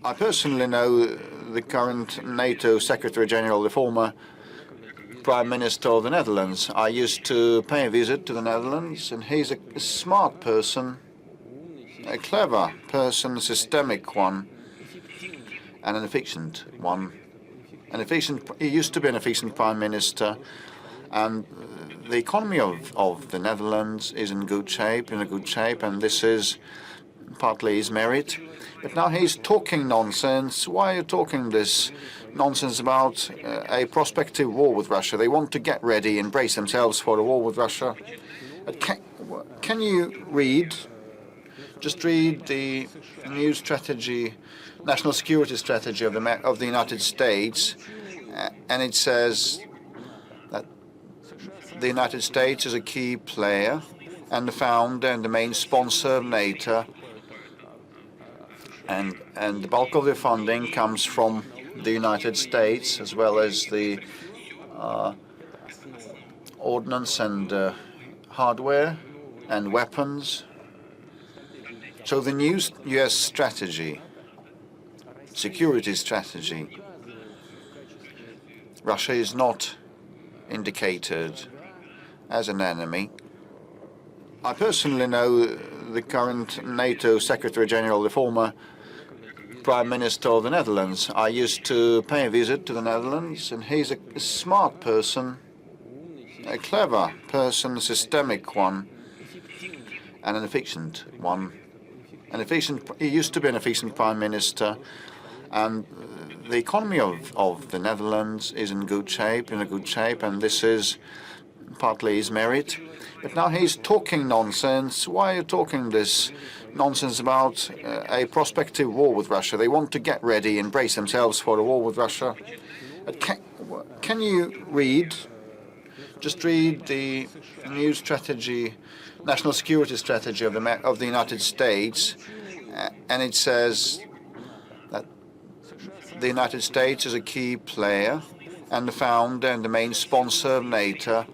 I personally know the current NATO Secretary General, the former Prime Minister of the Netherlands. I used to pay a visit to the Netherlands, and he's a smart person, a clever person, a systemic one, and an efficient one. He used to be an efficient Prime Minister, and the economy of the Netherlands is in a good shape, and this is partly his merit. But now he's talking nonsense. Why are you talking this nonsense about a prospective war with Russia? They want to get ready and brace themselves for a war with Russia. Can you read? Just read the new strategy, national security strategy of the United States, and it says that the United States is a key player and the founder and the main sponsor of NATO, and the bulk of the funding comes from the United States, as well as the ordnance and hardware and weapons. So the new U.S. strategy, security strategy, Russia is not indicated as an enemy. I personally know the current NATO Secretary General, the former Prime Minister of the Netherlands. I used to pay a visit to the Netherlands, and he's a smart person, a clever person, a systemic one, and an efficient one. He used to be an efficient Prime Minister, and the economy of the Netherlands is in good shape, and this is partly his merit. But now he's talking nonsense. Why are you talking this nonsense about a prospective war with Russia? They want to get ready and brace themselves for a war with Russia. Can you read? Just read the new strategy, national security strategy of the United States, and it says that the United States is a key player and the founder and the main sponsor of NATO,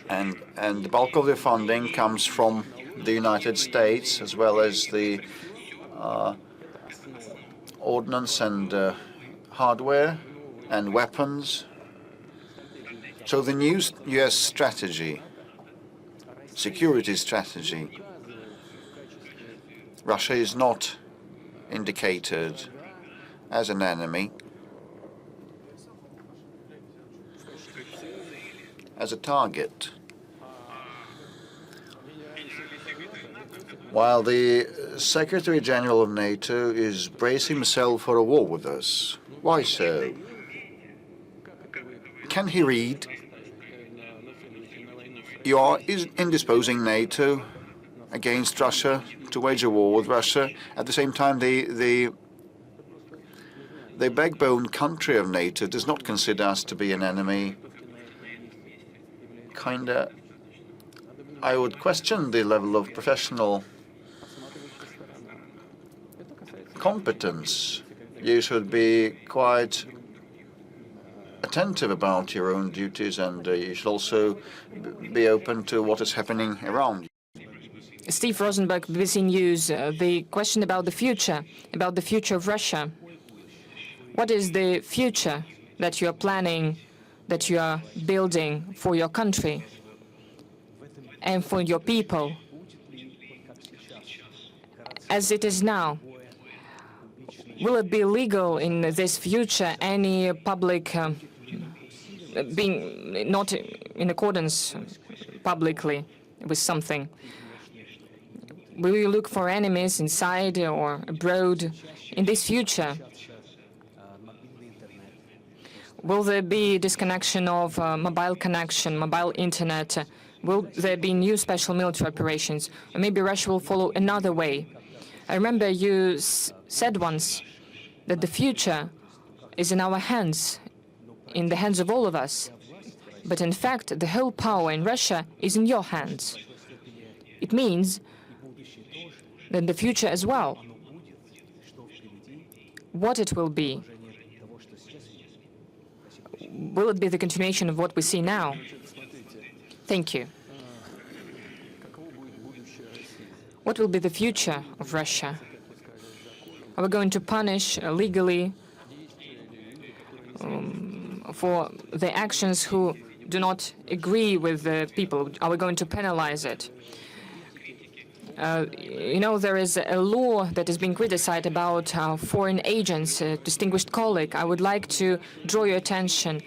and the bulk of the funding comes from the United States, as well as the ordnance and hardware and weapons. So the new U.S. strategy, security strategy, Russia is not indicated as an enemy, as a target. While the Secretary General of NATO is bracing himself for a war with us. Why so? Can he read? You are indisposing NATO against Russia to wage a war with Russia. At the same time, the backbone country of NATO does not consider us to be an enemy. I would question the level of professional competence. You should be quite attentive about your own duties, and you should also be open to what is happening around you. Steve Rosenberg, BBC News. The question about the future of Russia. What is the future that you are planning, that you are building for your country and for your people? As it is now, will it be legal in this future, any public being not in accordance publicly with something? Will you look for enemies inside or abroad in this future? Will there be disconnection of mobile connection, mobile internet? Will there be new special military operations? Or maybe Russia will follow another way? I remember you said once that the future is in our hands, in the hands of all of us. But in fact, the whole power in Russia is in your hands. It means that the future as well, what it will be, will it be the continuation of what we see now? Thank you. What will be the future of Russia? Are we going to punish legally for the actions who do not agree with the people? Are we going to penalize it? There is a law that is being criticized about foreign agents. Distinguished colleague, I would like to draw your attention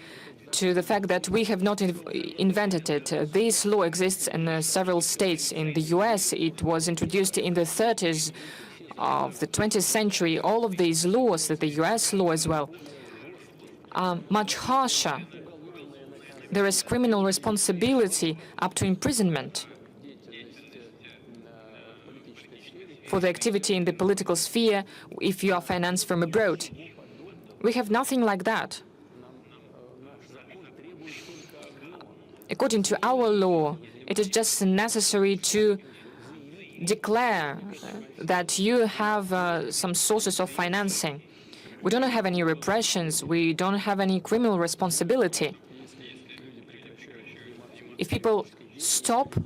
to the fact that we have not invented it. This law exists in several states. In the US, it was introduced in the 30s of the 20th century. All of these laws, the US law as well, are much harsher. There is criminal responsibility up to imprisonment for the activity in the political sphere if you are financed from abroad. We have nothing like that. According to our law, it is just necessary to declare that you have some sources of financing. We don't have any repressions. We don't have any criminal responsibility. If people stop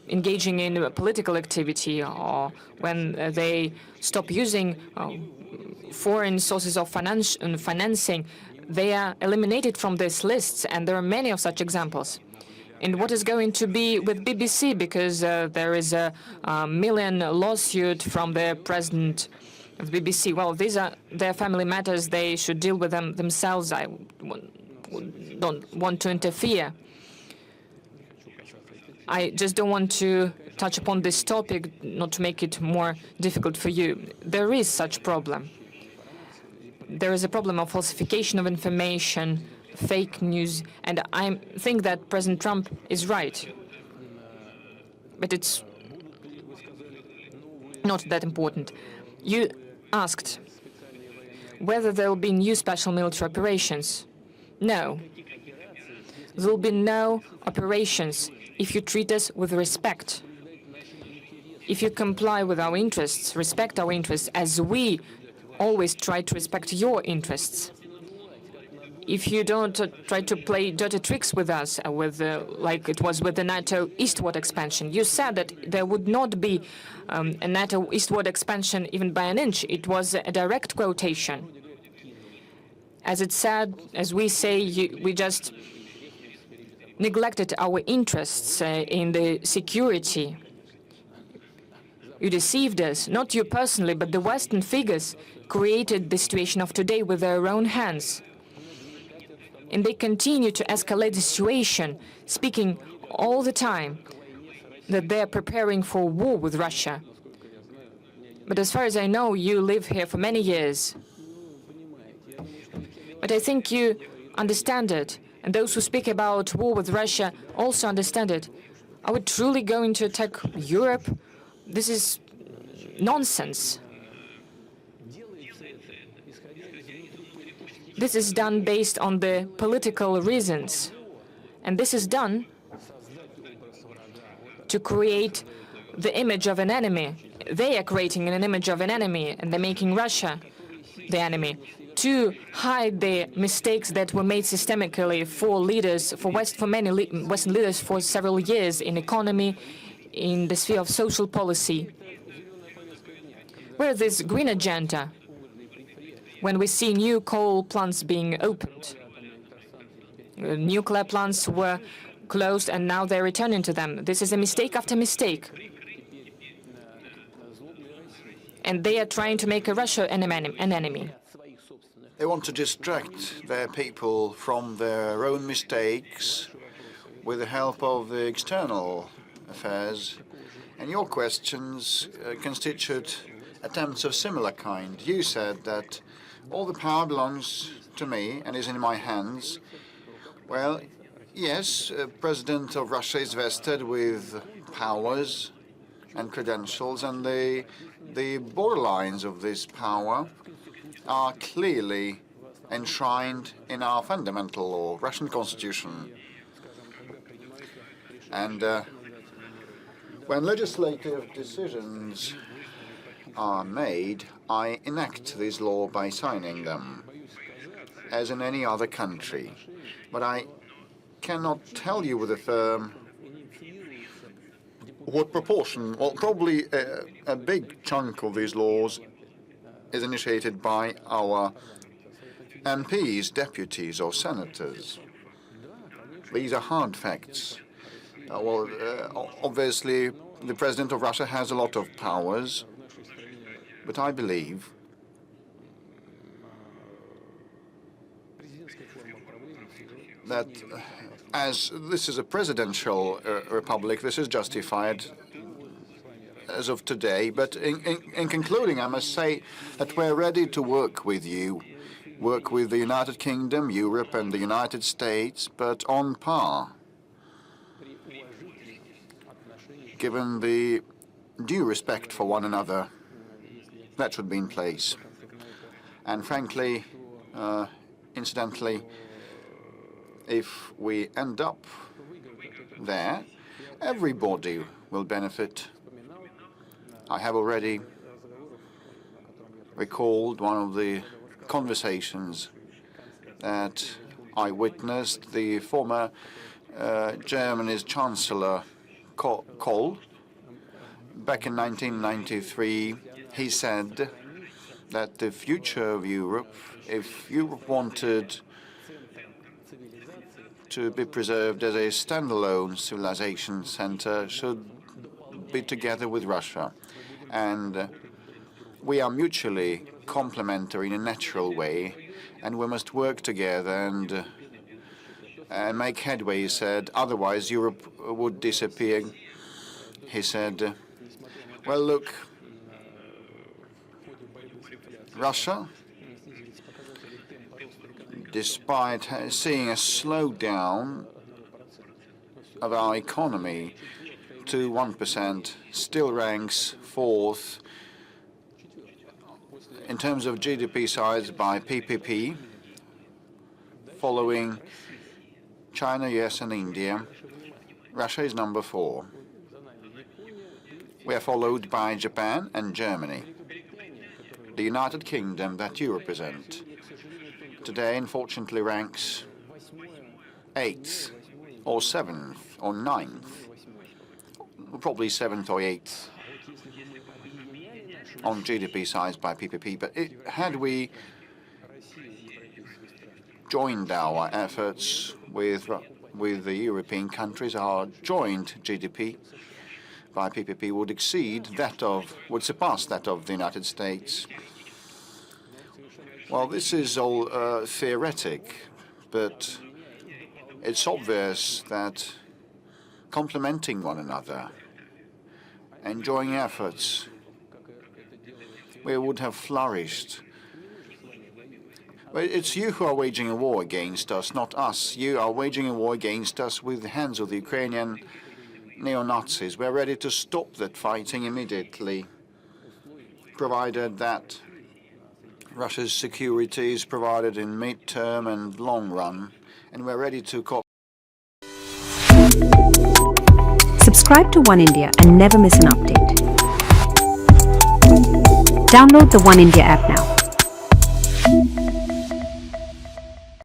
engaging in political activity, or when they stop using foreign sources of financing, they are eliminated from these lists, and there are many of such examples. And what is going to be with BBC, because there is a million lawsuit from the president of BBC? Well, these are their family matters. They should deal with them themselves. I don't want to interfere. I just don't want to touch upon this topic, not to make it more difficult for you. There is such problem. There is a problem of falsification of information, fake news, and I think that President Trump is right. But it's not that important. You asked whether there will be new special military operations. No. There will be no operations if you treat us with respect. If you comply with our interests, respect our interests, as we always try to respect your interests. If you don't try to play dirty tricks with us, like it was with the NATO eastward expansion. You said that there would not be a NATO eastward expansion even by an inch. It was a direct quotation. As it said, as we say, we just neglected our interests in the security. You deceived us, not you personally, but the Western figures created the situation of today with their own hands. And they continue to escalate the situation, speaking all the time that they are preparing for war with Russia. But as far as I know, you live here for many years. But I think you understand it. And those who speak about war with Russia also understand it. Are we truly going to attack Europe? This is nonsense. This is done based on the political reasons. And this is done to create the image of an enemy. They are creating an image of an enemy, and they're making Russia the enemy, to hide the mistakes that were made systemically for leaders, for many Western leaders for several years in economy, in the sphere of social policy. Where is this green agenda when we see new coal plants being opened? Nuclear plants were closed and now they're returning to them. This is a mistake after mistake. And they are trying to make Russia an enemy. They want to distract their people from their own mistakes with the help of the external affairs. And your questions constitute attempts of similar kind. You said that all the power belongs to me and is in my hands. Well, yes, President of Russia is vested with powers and credentials, and the borderlines of this power are clearly enshrined in our fundamental law, Russian constitution. And when legislative decisions are made, I enact this law by signing them, as in any other country. But I cannot tell you with a firm what proportion. Well, probably a big chunk of these laws is initiated by our MPs, deputies or senators. These are hard facts. Obviously, the President of Russia has a lot of powers, but I believe that as this is a presidential republic, this is justified as of today. But in concluding, I must say that we're ready to work with you, work with the United Kingdom, Europe and the United States, but on par, given the due respect for one another that should be in place. And frankly, incidentally, if we end up there, everybody will benefit. I have already recalled one of the conversations that I witnessed. The former Germany's Chancellor Kohl, back in 1993, he said that the future of Europe, if Europe wanted to be preserved as a standalone civilization center, should be together with Russia. And we are mutually complementary in a natural way, and we must work together and make headway, he said. Otherwise, Europe would disappear. He said, well, look, Russia, despite seeing a slowdown of our economy to 1%, still ranks fourth in terms of GDP size by PPP, following China, US, and India. Russia is number 4. We are followed by Japan and Germany. The United Kingdom that you represent today, unfortunately, ranks 8th or 7th or 9th, probably 7th or 8th on GDP size by PPP. But had we joined our efforts with the European countries, our joint GDP by PPP would surpass that of the United States. Well, this is all theoretic, but it's obvious that complementing one another, enjoying efforts, we would have flourished. Well, it's you who are waging a war against us, not us. You are waging a war against us with the hands of the Ukrainian neo-Nazis. We're ready to stop that fighting immediately, provided that Russia's security is provided in mid-term and long run, and we're ready to cooperate. Subscribe to One India and never miss an update. Download the One India app now.